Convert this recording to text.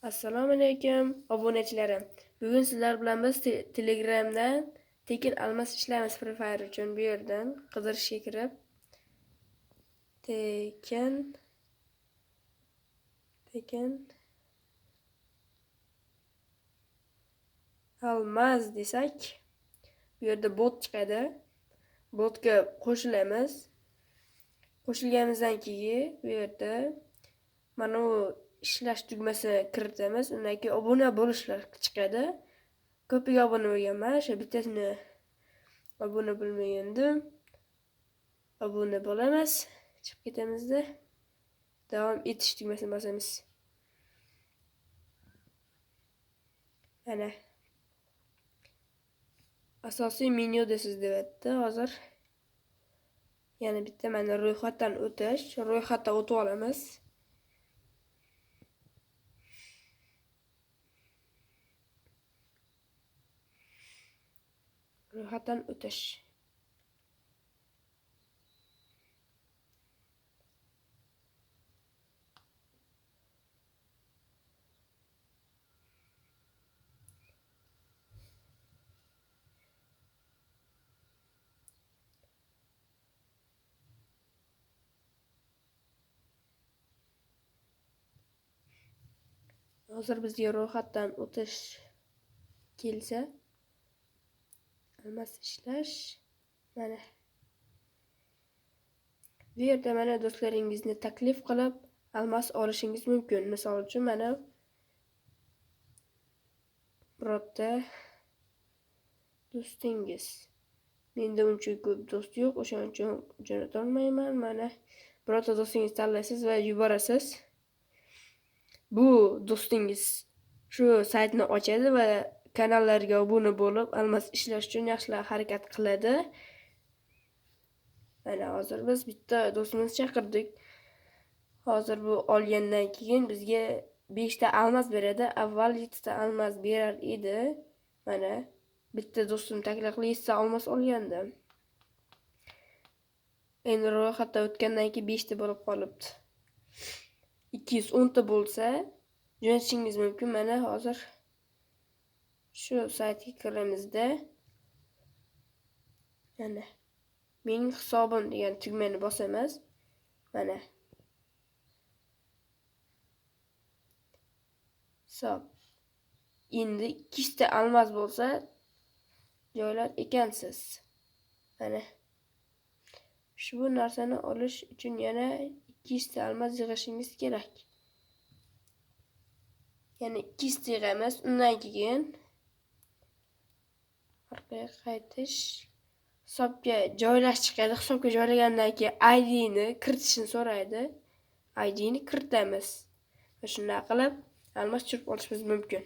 Assalomu alaykum obunachilarim. Bugun sizlar bilan biz Telegramdan tekin almas ishlaymiz Free Fire uchun. Bu yerdan qidirishga kirib tekin almas desak, bu yerda bot chiqadi. Botga qo'shilamiz. Qo'shilganimizdan keyin bu yerda mana bu ishlash tugmasini kiritamiz. Undan keyin obuna bo'lishlar chiqadi. Ko'piga obuna bo'lganman. O'sha bittasini obuna bo'lmagandim. Obuna bo'lamiz. Chiqib ketamizda davom etish tugmasini bosamiz. Mana asosiy menyuda siz deyapti hozir. Yana bitta mana ro'yxatdan o'tish. Ro'yxatdan o'tib olamiz. Ro'yxatdan o'tish. Hozir bizga ro'yxatdan o'tish kelsa, almas ishlash mana bu yerda mana do'stlaringizni taklif qilib almas olishingiz mumkin. Misol uchun mana birorta do'stingiz. Menda uncha ko'p do'st yo'q, o'shaning uchun jo'nata olmayman. Mana birorta do'stingiz tanlaysiz va yuborasiz. Bu do'stingiz shu saytni ochadi va kanallarga obuna bo'lib, almas ishlash uchun yaxshilab harakat qiladi. Mana hozir biz bitta do'stimizni chaqirdik. Hozir bu olgandan keyin bizga 5 ta almas beradi. Avval 7 ta almas berar edi. Mana bitta do'stim taklif qilib 7 ta almas olgandi. Endi ro'yxatdan o'tgandan keyin 5 ta bo'lib qolibdi. 210 ta bo'lsa jo'natishingiz mumkin. Mana hozir shu saytga kiramizda. Mana mening hisobim degan tugmani bosamiz. Mana hisob. Endi 2 ta almas bo'lsa joylar ekansiz. Mana shu narsani olish uchun yana 2 ta almas yig'ishingiz kerak. Yana 2 ta yig'amiz. Undan keyin orqaga qaytish, hisobga joylash chiqadi. Hisobga joylagandan keyin ID ni kiritishni so'raydi. ID ni kiritamiz. Va shunday qilib almas tushirib olishimiz mumkin.